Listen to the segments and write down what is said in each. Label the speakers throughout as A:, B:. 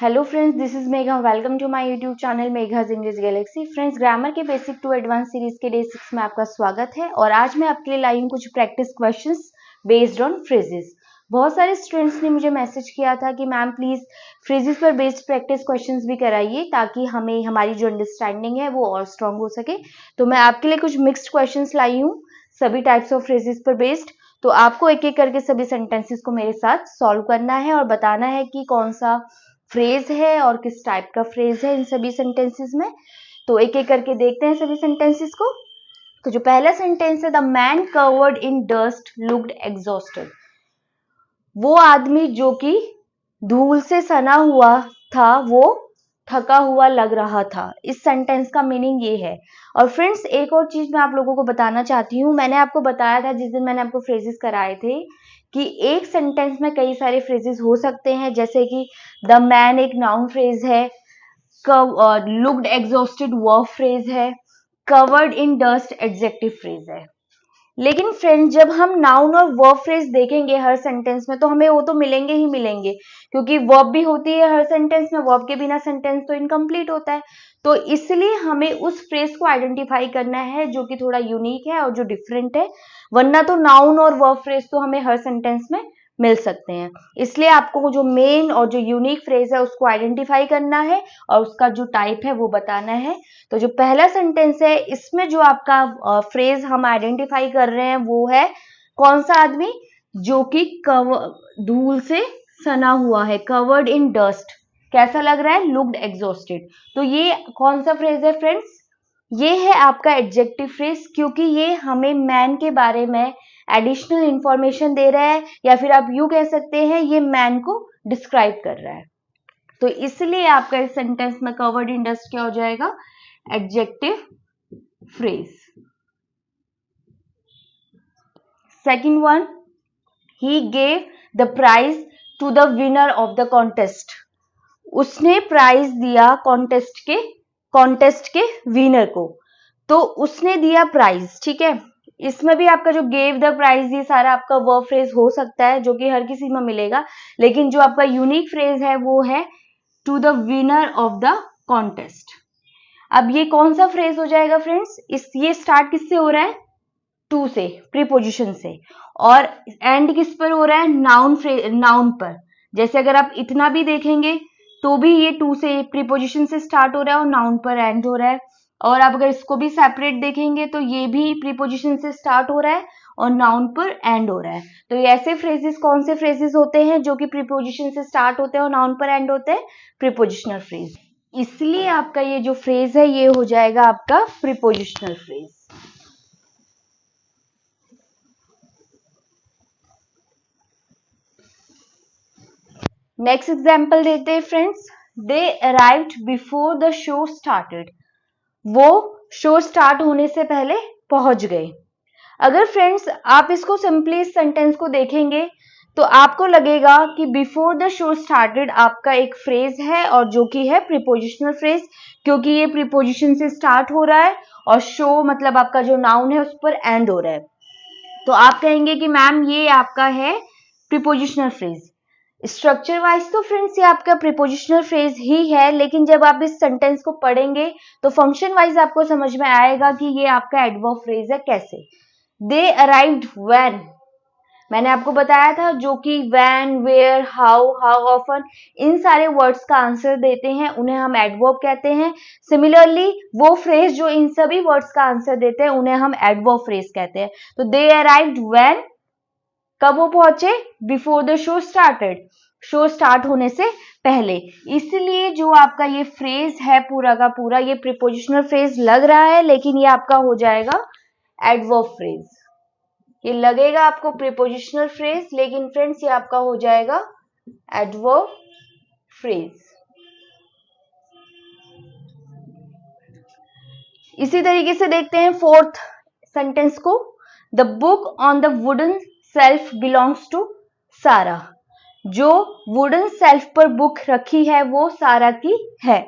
A: Hello friends, this is Megha. Welcome to my YouTube channel Megha's English galaxy. Friends, grammar के basic to advance series के day 6 में आपका स्वागत है और आज मैं आपके लिए लाई हूँ कुछ practice questions based on phrases. बहुत सारे स्टूडेंट्स ने मुझे मैसेज किया था कि मैम प्लीज फ्रेजेस पर बेस्ड प्रैक्टिस क्वेश्चंस भी कराइए ताकि हमें हमारी जो अंडरस्टैंडिंग है वो और स्ट्रांग हो सके। तो मैं आपके लिए कुछ मिक्स्ड क्वेश्चंस लाई हूँ सभी टाइप्स ऑफ फ्रेजेस पर बेस्ड। तो आपको एक एक करके सभी सेंटेंसेस को मेरे साथ सॉल्व करना है और बताना है कि कौन सा फ्रेज है और किस टाइप का फ्रेज है इन सभी सेंटेंसेस में। तो एक एक करके देखते हैं सभी सेंटेंसेस को। तो जो पहला सेंटेंस है, the man covered in dust looked exhausted. वो आदमी जो कि धूल से सना हुआ था वो थका हुआ लग रहा था। इस सेंटेंस का मीनिंग ये है। और फ्रेंड्स, एक और चीज मैं आप लोगों को बताना चाहती हूँ। मैंने आपको बताया था जिस दिन मैंने आपको फ्रेजेस कराए थे कि एक सेंटेंस में कई सारे फ्रेजेस हो सकते हैं, जैसे कि द मैन एक नाउन फ्रेज है, लुक्ड एग्जॉस्टेड वर्ब फ्रेज है, covered in dust adjective phrase है। लेकिन फ्रेंड्स, जब हम नाउन और वर्ब फ्रेज देखेंगे हर सेंटेंस में तो हमें वो तो मिलेंगे ही मिलेंगे, क्योंकि वर्ब भी होती है हर सेंटेंस में। वर्ब के बिना सेंटेंस तो इनकम्प्लीट होता है। तो इसलिए हमें उस फ्रेज को आइडेंटिफाई करना है जो कि थोड़ा यूनिक है और जो डिफरेंट है, वरना तो नाउन और वर्ब फ्रेज तो हमें हर सेंटेंस में मिल सकते हैं। इसलिए आपको जो मेन और जो यूनिक फ्रेज है उसको आइडेंटिफाई करना है और उसका जो टाइप है वो बताना है। तो जो पहला सेंटेंस है इसमें जो आपका फ्रेज हम आइडेंटिफाई कर रहे हैं वो है कौन सा आदमी जो कि धूल से सना हुआ है, कवर्ड इन डस्ट। कैसा लग रहा है? Looked exhausted. तो ये कौन सा फ्रेज है फ्रेंड्स? ये है आपका एडजेक्टिव फ्रेज, क्योंकि ये हमें मैन के बारे में एडिशनल इंफॉर्मेशन दे रहा है, या फिर आप यूं कह सकते हैं ये मैन को डिस्क्राइब कर रहा है। तो इसलिए आपका इस सेंटेंस में कवर्ड इन डस्ट क्या हो जाएगा? Adjective phrase. Second one, he gave the prize to the winner of the contest. उसने प्राइज दिया कॉन्टेस्ट के विनर को। तो उसने दिया प्राइज, ठीक है। इसमें भी आपका जो गेव द प्राइज, ये सारा आपका वर्ब फ्रेज हो सकता है जो कि हर किसी में मिलेगा, लेकिन जो आपका यूनिक फ्रेज है वो है to the winner of the contest. अब ये कौन सा फ्रेज हो जाएगा फ्रेंड्स? ये स्टार्ट किससे हो रहा है? टू से, प्रीपोजिशन से। और एंड किस पर हो रहा है? नाउन पर। जैसे अगर आप इतना भी देखेंगे तो भी ये टू से, प्रीपोजिशन से स्टार्ट हो रहा है और नाउन पर एंड हो रहा है। और आप अगर इसको भी सेपरेट देखेंगे तो ये भी प्रीपोजिशन से स्टार्ट हो रहा है और नाउन पर एंड हो रहा है। तो ये ऐसे फ्रेजेस, कौन से फ्रेजेस होते हैं जो कि प्रीपोजिशन से स्टार्ट होते हैं और नाउन पर एंड होते हैं? Prepositional phrase. इसलिए आपका ये जो फ्रेज है ये हो जाएगा आपका प्रीपोजिशनल फ्रेज। नेक्स्ट एग्जाम्पल देते हैं friends. They arrived before the show started. वो शो स्टार्ट होने से पहले पहुंच गए। अगर फ्रेंड्स आप इसको सिंपली इस सेंटेंस को देखेंगे तो आपको लगेगा कि बिफोर द शो स्टार्टेड आपका एक फ्रेज है और जो कि है प्रीपोजिशनल फ्रेज, क्योंकि ये प्रीपोजिशन से स्टार्ट हो रहा है और शो मतलब आपका जो नाउन है उस पर एंड हो रहा है। तो आप कहेंगे कि मैम ये आपका है प्रीपोजिशनल फ्रेज। स्ट्रक्चर वाइज तो फ्रेंड्स ये आपका प्रीपोजिशनल फ्रेज ही है, लेकिन जब आप इस सेंटेंस को पढ़ेंगे तो फंक्शन वाइज आपको समझ में आएगा कि ये आपका एडवर्ब फ्रेज है। कैसे? दे अराइव्ड व्हेन, मैंने आपको बताया था, जो कि व्हेन, वेयर, हाउ ऑफन, इन सारे वर्ड्स का आंसर देते हैं उन्हें हम एडवर्ब कहते हैं। सिमिलरली वो फ्रेज जो इन सभी वर्ड्स का आंसर देते हैं उन्हें हम एडवर्ब फ्रेज कहते हैं। तो दे अराइव्ड व्हेन, कब वो पहुंचे? Before the show started, show start होने से पहले। इसलिए जो आपका ये फ्रेज है पूरा का पूरा ये प्रीपोजिशनल फ्रेज लग रहा है, लेकिन ये आपका हो जाएगा एडवर्ब फ्रेज। ये लगेगा आपको प्रीपोजिशनल फ्रेज, लेकिन फ्रेंड्स ये आपका हो जाएगा एडवर्ब फ्रेज। इसी तरीके से देखते हैं फोर्थ सेंटेंस को। The book on the wooden shelf belongs to Sara. जो वुडन सेल्फ पर बुक रखी है वो सारा की है।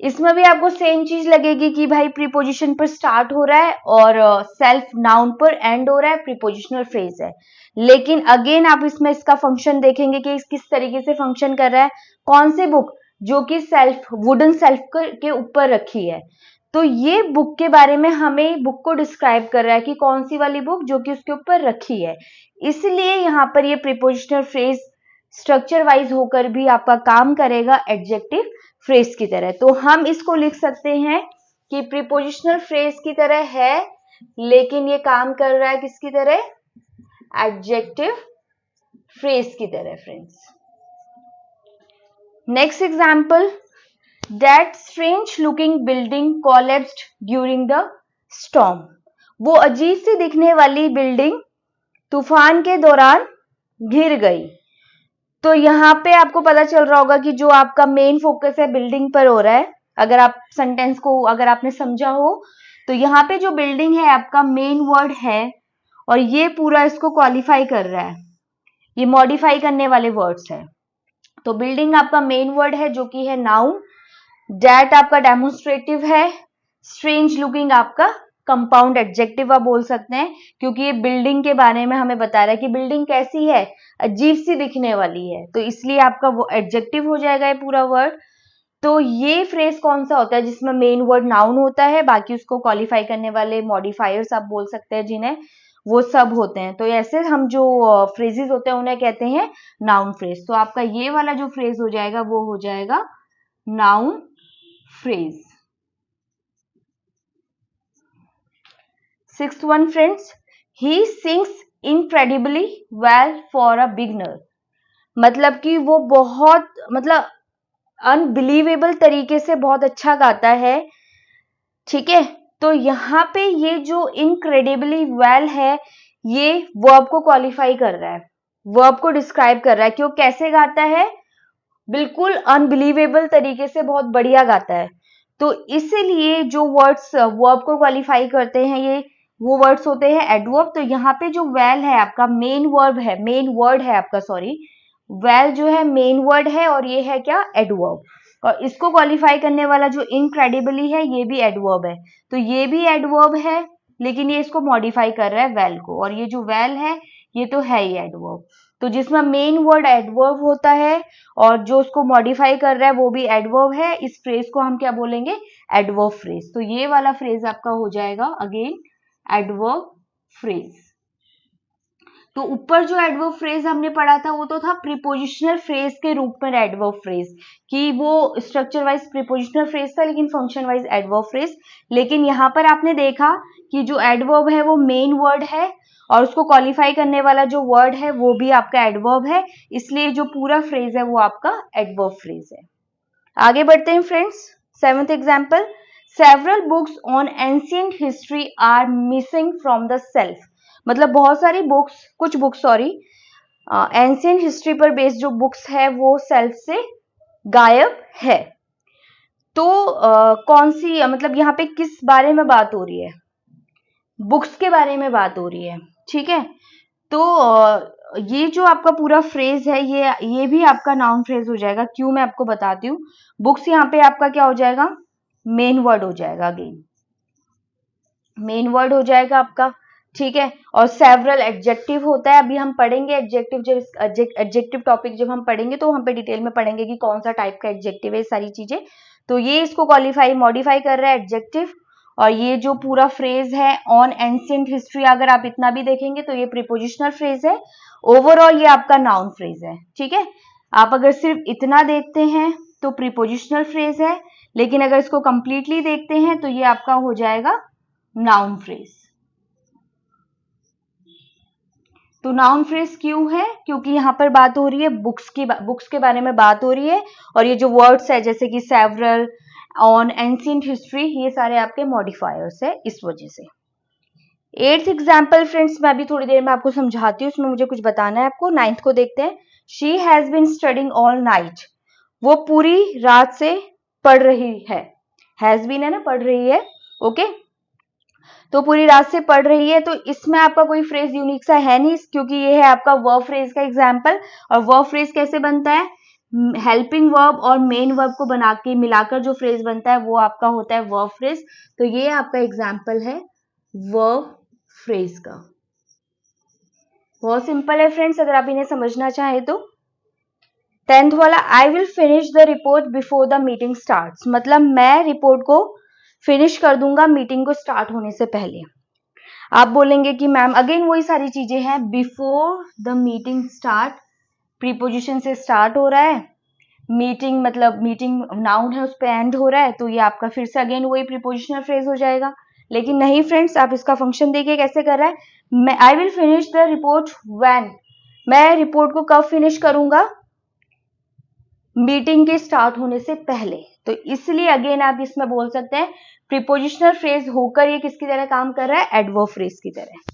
A: इसमें भी आपको सेम चीज लगेगी कि भाई प्रीपोजिशन पर स्टार्ट हो रहा है और सेल्फ नाउन पर एंड हो रहा है, प्रीपोजिशनल फ्रेज है। लेकिन अगेन आप इसमें इसका फंक्शन देखेंगे कि किस तरीके से फंक्शन कर रहा है। कौन सी बुक? जो कि सेल्फ, वुडन सेल्फ के ऊपर रखी है। तो ये बुक के बारे में हमें बुक को डिस्क्राइब कर रहा है कि कौन सी वाली बुक जो कि उसके ऊपर रखी है। इसलिए यहाँ पर ये प्रीपोजिशनल फ्रेज स्ट्रक्चर वाइज होकर भी आपका काम करेगा एडजेक्टिव फ्रेज की तरह। तो हम इसको लिख सकते हैं कि प्रीपोजिशनल फ्रेज की तरह है, लेकिन ये काम कर रहा है किसकी तरह? एडजेक्टिव फ्रेज की तरह friends. Next example, that strange looking building collapsed during the storm. वो अजीब सी दिखने वाली बिल्डिंग तूफान के दौरान गिर गई। तो यहाँ पे आपको पता चल रहा होगा कि जो आपका मेन फोकस है बिल्डिंग पर हो रहा है। अगर आप सेंटेंस को अगर आपने समझा हो तो यहाँ पे जो बिल्डिंग है आपका मेन वर्ड है और ये पूरा इसको क्वालिफाई कर रहा है, ये मॉडिफाई करने वाले वर्ड्स है। तो बिल्डिंग आपका मेन वर्ड है जो कि है नाउन, डेट आपका डेमोन्स्ट्रेटिव है, स्ट्रेंज लुकिंग आपका कंपाउंड एडजेक्टिव आप बोल सकते हैं, क्योंकि ये बिल्डिंग के बारे में हमें बता रहा है कि बिल्डिंग कैसी है, अजीब सी दिखने वाली है। तो इसलिए आपका वो एडजेक्टिव हो जाएगा ये पूरा वर्ड। तो ये फ्रेज कौन सा होता है जिसमें मेन वर्ड नाउन होता है, बाकी उसको क्वालिफाई करने वाले मॉडिफायर्स आप बोल सकते हैं जिन्हें, वो सब होते हैं। तो ऐसे हम जो फ्रेजेस होते हैं उन्हें कहते हैं नाउन फ्रेज। तो आपका ये वाला जो फ्रेज हो जाएगा वो हो जाएगा noun phrase. Sixth one friends, he sings incredibly well for a beginner. मतलब कि वो बहुत अनबिलीवेबल तरीके से बहुत अच्छा गाता है। ठीक है, तो यहाँ पे ये जो इनक्रेडिबली वेल है ये वर्ब को क्वालिफाई कर रहा है, वर्ब को डिस्क्राइब कर रहा है कि वो कैसे गाता है, बिल्कुल अनबिलीवेबल तरीके से बहुत बढ़िया गाता है। तो इसीलिए जो वर्ड्स वर्ब को क्वालिफाई करते हैं ये वो वर्ड्स होते हैं एडवर्ब। तो यहाँ पे जो वेल है आपका मेन वर्ब है, मेन वर्ड है आपका, सॉरी, वेल जो है मेन वर्ड है और ये है क्या? एडवर्ब। और इसको क्वालिफाई करने वाला जो इनक्रेडिबली है ये भी एडवर्ब है। तो ये भी एडवर्ब है लेकिन ये इसको मॉडिफाई कर रहा है वेल को, और ये जो वेल है ये तो है ही एडवर्ब। तो जिसमें मेन वर्ड एडवर्ब होता है और जो उसको मॉडिफाई कर रहा है वो भी एडवर्ब है, इस फ्रेज को हम क्या बोलेंगे? Adverb phrase. तो ये वाला फ्रेज आपका हो जाएगा अगेन एडवर्ब फ्रेज। तो ऊपर जो एडवर्ब फ्रेज हमने पढ़ा था वो तो था प्रीपोजिशनल फ्रेज के रूप में एडवर्ब फ्रेज, कि वो स्ट्रक्चर वाइज प्रीपोजिशनल फ्रेज था लेकिन फंक्शन वाइज एडवर्ब फ्रेज। लेकिन यहाँ पर आपने देखा कि जो एडवर्ब है वो मेन वर्ड है और उसको क्वालिफाई करने वाला जो वर्ड है वो भी आपका एडवर्ब है, इसलिए जो पूरा फ्रेज है वो आपका एडवर्ब फ्रेज है। आगे बढ़ते हैं friends. Seventh example, several books on ancient history are missing from the shelf. मतलब बहुत सारी बुक्स, कुछ बुक्स सॉरी, एंशिएंट हिस्ट्री पर बेस्ड जो बुक्स है वो सेल्फ से गायब है। तो कौन सी, मतलब यहाँ पे किस बारे में बात हो रही है? बुक्स के बारे में बात हो रही है। ठीक है, तो ये जो आपका पूरा फ्रेज है ये भी आपका नाउन फ्रेज हो जाएगा। क्यों, मैं आपको बताती हूँ। बुक्स यहाँ पे आपका क्या हो जाएगा? मेन वर्ड हो जाएगा, अगेन मेन वर्ड हो जाएगा आपका। ठीक है, और सेवरल एडजेक्टिव होता है। अभी हम पढ़ेंगे एडजेक्टिव, जब एडजेक्टिव टॉपिक जब हम पढ़ेंगे तो हम पे डिटेल में पढ़ेंगे कि कौन सा टाइप का एडजेक्टिव है, सारी चीजें। तो ये इसको क्वालिफाई मॉडिफाई कर रहा है एडजेक्टिव। और ये जो पूरा फ्रेज है ऑन एंशिएंट हिस्ट्री, अगर आप इतना भी देखेंगे तो ये प्रीपोजिशनल फ्रेज है। ओवरऑल ये आपका नाउन फ्रेज है। ठीक है, आप अगर सिर्फ इतना देखते हैं तो प्रीपोजिशनल फ्रेज है, लेकिन अगर इसको कंप्लीटली देखते हैं तो ये आपका हो जाएगा नाउन फ्रेज। तो नाउन फ्रेज क्यों है? क्योंकि यहाँ पर बात हो रही है बुक्स के बारे में बात हो रही है, और ये जो वर्ड्स है जैसे कि सेवरल, ऑन, एंशिएंट हिस्ट्री, ये सारे आपके मॉडिफायर्स है, इस वजह से। एट्थ एग्जाम्पल फ्रेंड्स, मैं अभी थोड़ी देर में आपको समझाती हूँ, उसमें मुझे कुछ बताना है आपको। नाइन्थ को देखते हैं। She has been studying all night. वो पूरी रात से पढ़ रही है। हैज बीन है ना, पढ़ रही है। ओके, तो पूरी रात से पढ़ रही है। तो इसमें आपका कोई फ्रेज यूनिक सा है नहीं, क्योंकि ये है आपका वर्ब फ्रेज का एग्जाम्पल। और वर्ब फ्रेज कैसे बनता है? हेल्पिंग वर्ब और मेन वर्ब को बना के मिलाकर जो फ्रेज बनता है वो आपका होता है वर्ब फ्रेज। तो ये आपका एग्जाम्पल है वर्ब फ्रेज का। बहुत सिंपल है फ्रेंड्स, अगर आप इन्हें समझना चाहें तो। 10th वाला, I will finish the report before the meeting start, मतलब मैं रिपोर्ट को फिनिश कर दूंगा मीटिंग को स्टार्ट होने से पहले। आप बोलेंगे कि मैम अगेन वही सारी चीजें हैं, before the meeting start preposition से स्टार्ट हो रहा है, मीटिंग मतलब मीटिंग नाउन है उस पर एंड हो रहा है, तो ये आपका फिर से अगेन वही प्रीपोजिशनल फ्रेज हो जाएगा। लेकिन नहीं फ्रेंड्स, आप इसका फंक्शन देखिए कैसे कर रहा है। मैं I will finish the report when, मैं रिपोर्ट को कब फिनिश करूंगा, मीटिंग के स्टार्ट होने से पहले। तो इसलिए अगेन आप इसमें बोल सकते हैं प्रीपोजिशनल फ्रेज होकर ये किसकी तरह काम कर रहा है, एडवर्ब फ्रेज की तरह।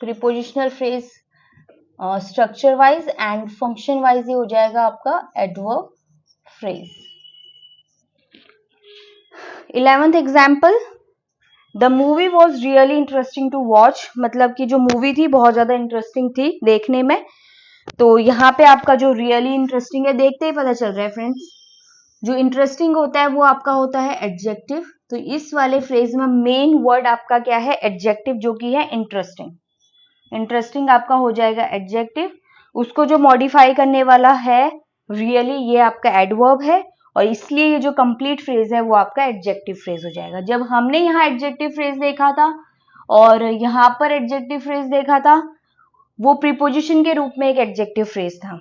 A: Prepositional phrase structure wise and function wise ये हो जाएगा आपका adverb phrase. 11th example, the movie was really interesting to watch, मतलब कि जो मूवी थी बहुत ज्यादा इंटरेस्टिंग थी देखने में। तो यहाँ पे आपका जो रियली इंटरेस्टिंग है देखते ही पता चल रहा है फ्रेंड्स, जो इंटरेस्टिंग होता है वो आपका होता है एडजेक्टिव। तो इस वाले फ्रेज में मेन वर्ड आपका क्या है, एडजेक्टिव, जो कि है इंटरेस्टिंग। इंटरेस्टिंग आपका हो जाएगा एडजेक्टिव, उसको जो मॉडिफाई करने वाला है रियली ये आपका एडवर्ब है, और इसलिए ये जो कंप्लीट फ्रेज है वो आपका एडजेक्टिव फ्रेज हो जाएगा। जब हमने यहाँ एडजेक्टिव फ्रेज देखा था और यहाँ पर एडजेक्टिव फ्रेज देखा था, वो प्रीपोजिशन के रूप में एक एडजेक्टिव फ्रेज था,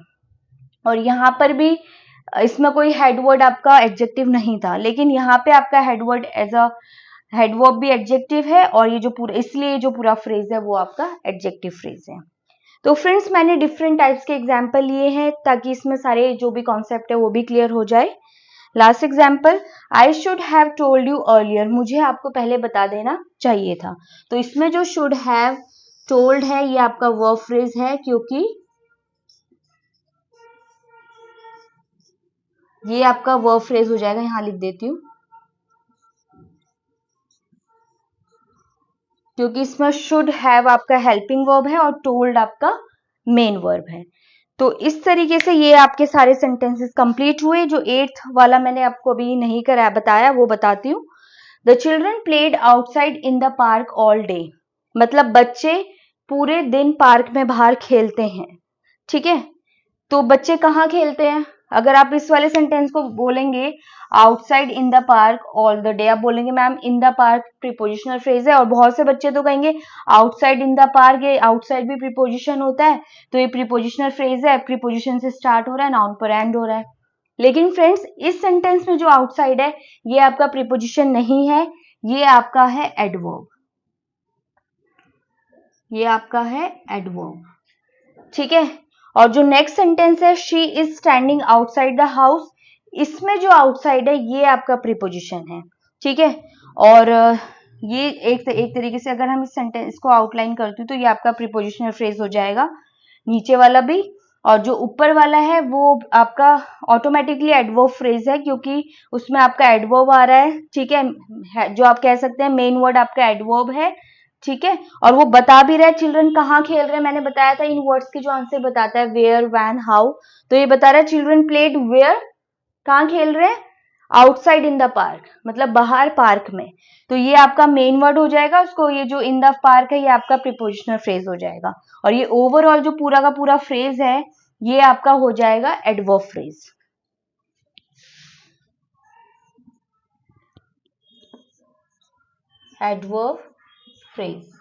A: और यहाँ पर भी इसमें कोई हेडवर्ड आपका एडजेक्टिव नहीं था, लेकिन यहाँ पे आपका हेडवर्ड एज अ हेडवर्ब भी एडजेक्टिव है, और ये जो पूरा, इसलिए जो पूरा फ्रेज है वो आपका एडजेक्टिव फ्रेज है। तो फ्रेंड्स मैंने डिफरेंट टाइप्स के एग्जाम्पल लिए हैं ताकि इसमें सारे जो भी कॉन्सेप्ट है वो भी क्लियर हो जाए। Last example, I should have told you earlier, मुझे आपको पहले बता देना चाहिए था। तो इसमें जो शुड हैव टोल्ड है ये आपका वर्ब फ्रेज है, क्योंकि ये आपका वर्ब फ्रेज हो जाएगा, यहां लिख देती हूं, क्योंकि इसमें शुड हैव आपका हेल्पिंग वर्ब है और टोल्ड आपका मेन वर्ब है। तो इस तरीके से ये आपके सारे सेंटेंसेस कंप्लीट हुए। जो 8th वाला मैंने आपको अभी नहीं करा बताया वो बताती हूँ। The children played outside in the park all day, मतलब बच्चे पूरे दिन पार्क में बाहर खेलते हैं। ठीक है, तो बच्चे कहाँ खेलते हैं, अगर आप इस वाले सेंटेंस को बोलेंगे outside in the park all the day, आप बोलेंगे ma'am in the park prepositional phrase है, और बहुत से बच्चे तो कहेंगे आउटसाइड इन द पार्क, ये आउटसाइड भी प्रीपोजिशन होता है, तो ये प्रीपोजिशनल फ्रेज है, प्रीपोजिशन से स्टार्ट हो रहा है, नाउन पर एंड हो रहा है। लेकिन फ्रेंड्स इस सेंटेंस में जो आउटसाइड है ये आपका प्रीपोजिशन नहीं है, ये आपका है एडवर्ब, ये आपका है एडवर्ब। ठीक है, और जो नेक्स्ट सेंटेंस है she is standing outside the house, इसमें जो आउटसाइड है ये आपका प्रीपोजिशन है। ठीक है, और ये एक तरीके से अगर हम इस सेंटेंस को आउटलाइन करते हैं तो ये आपका प्रीपोजिशनल फ्रेज हो जाएगा, नीचे वाला भी, और जो ऊपर वाला है वो आपका ऑटोमेटिकली एडवर्ब फ्रेज है, क्योंकि उसमें आपका एडवर्ब आ रहा है। ठीक है, जो आप कह सकते हैं मेन वर्ड आपका एडवर्ब है। ठीक है, और वो बता भी रहा है चिल्ड्रन कहाँ खेल रहे हैं, मैंने बताया था इन वर्ड्स की जो आंसर बताता है वेयर, व्हेन, हाउ, तो ये बता रहा है चिल्ड्रन प्लेड वेयर, कहाँ खेल रहे हैं, आउटसाइड इन द पार्क, मतलब बाहर पार्क में। तो ये आपका मेन वर्ड हो जाएगा, उसको ये जो इन द पार्क है ये आपका प्रीपोजिशनल फ्रेज हो जाएगा, और ये ओवरऑल जो पूरा का पूरा फ्रेज है ये आपका हो जाएगा एडवर्ब फ्रेज। Adverb phrase.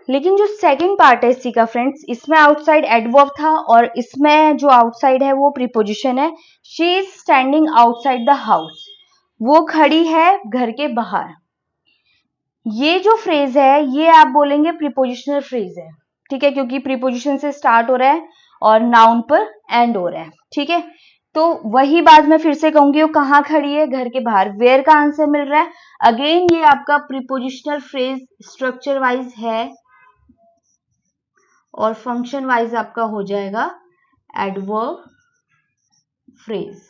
A: लेकिन जो सेकंड पार्ट है इसी का फ्रेंड्स, इसमें आउटसाइड एडवर्ब था और इसमें जो आउटसाइड है वो प्रीपोजिशन है। She is standing outside the house, वो खड़ी है घर के बाहर। ये जो फ्रेज है ये आप बोलेंगे प्रीपोजिशनल फ्रेज है। ठीक है, क्योंकि प्रीपोजिशन से स्टार्ट हो रहा है और नाउन पर एंड हो रहा है। ठीक है, तो वही बात मैं फिर से कहूंगी, वो कहाँ खड़ी है, घर के बाहर। वेयर का आंसर मिल रहा है, अगेन ये आपका प्रीपोजिशनल फ्रेज स्ट्रक्चर वाइज है, और फंक्शन वाइज आपका हो जाएगा एडवर्ब फ्रेज।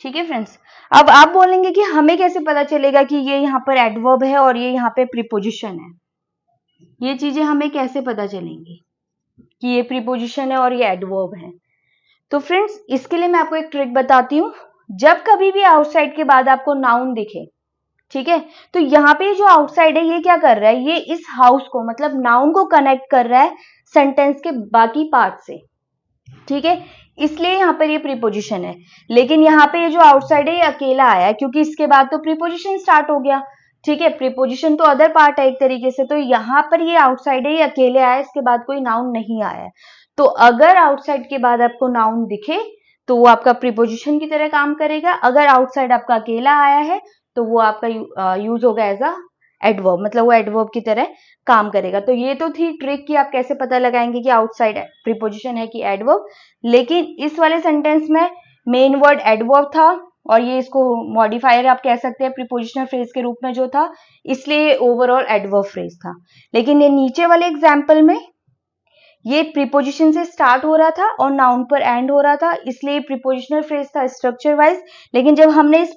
A: ठीक है फ्रेंड्स, अब आप बोलेंगे कि हमें कैसे पता चलेगा कि ये यहाँ पर एडवर्ब है और ये यहाँ पे प्रीपोजिशन है। ये चीजें हमें कैसे पता चलेंगी कि ये प्रीपोजिशन है और ये एडवर्ब है? तो फ्रेंड्स, इसके लिए मैं आपको एक ट्रिक बताती हूँ। जब कभी भी आउटसाइड के बाद आपको नाउन दिखे, ठीक है, तो यहाँ पे जो आउटसाइड है ये क्या कर रहा है, ये इस हाउस को मतलब नाउन को कनेक्ट कर रहा है सेंटेंस के बाकी पार्ट से, ठीक है, इसलिए यहाँ पर ये प्रीपोजिशन है। लेकिन यहाँ पे ये जो आउटसाइड है ये अकेला आया है क्योंकि इसके बाद तो प्रीपोजिशन स्टार्ट हो गया, ठीक है, प्रीपोजिशन तो अदर पार्ट है एक तरीके से, तो यहाँ पर ये आउटसाइड है ये अकेले आया, इसके बाद कोई नाउन नहीं आया है। तो अगर आउटसाइड के बाद आपको नाउन दिखे तो वो आपका प्रीपोजिशन की तरह काम करेगा, अगर आउटसाइड आपका अकेला आया है तो वो आपका यूज होगा एज अ एडवर्ब, मतलब वो एडवर्ब की तरह काम करेगा। तो ये तो थी ट्रिक कि आप कैसे पता लगाएंगे कि आउटसाइड प्रीपोजिशन है कि एडवर्ब। लेकिन इस वाले सेंटेंस में मेन वर्ड एडवर्ब था और ये इसको मॉडिफायर आप कह सकते हैं प्रीपोजिशनल फ्रेज के रूप में जो था, इसलिए ओवरऑल एडवर्ब फ्रेज था। लेकिन ये नीचे वाले एग्जाम्पल में ये प्रीपोजिशन से स्टार्ट हो रहा था और नाउन पर एंड हो रहा था, इसलिए प्रीपोजिशनल फ्रेज था स्ट्रक्चर वाइज। लेकिन जब हमने इस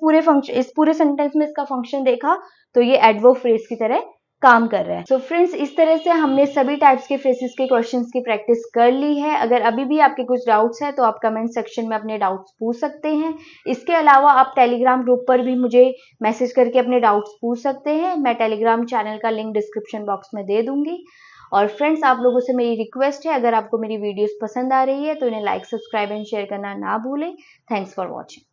A: पूरे सेंटेंस में इसका फंक्शन देखा तो ये एडवर्ब फ्रेज की तरह काम कर रहा है। सो फ्रेंड्स, इस तरह से हमने सभी टाइप्स के फ्रेजेस के क्वेश्चंस की प्रैक्टिस कर ली है। अगर अभी भी आपके कुछ डाउट्स हैं तो आप कमेंट सेक्शन में अपने डाउट्स पूछ सकते हैं। इसके अलावा आप टेलीग्राम ग्रुप पर भी मुझे मैसेज करके अपने डाउट्स पूछ सकते हैं। मैं टेलीग्राम चैनल का लिंक डिस्क्रिप्शन बॉक्स में दे दूंगी। और फ्रेंड्स, आप लोगों से मेरी रिक्वेस्ट है, अगर आपको मेरी वीडियोस पसंद आ रही है तो इन्हें लाइक, सब्सक्राइब एंड शेयर करना ना भूलें। Thanks for watching.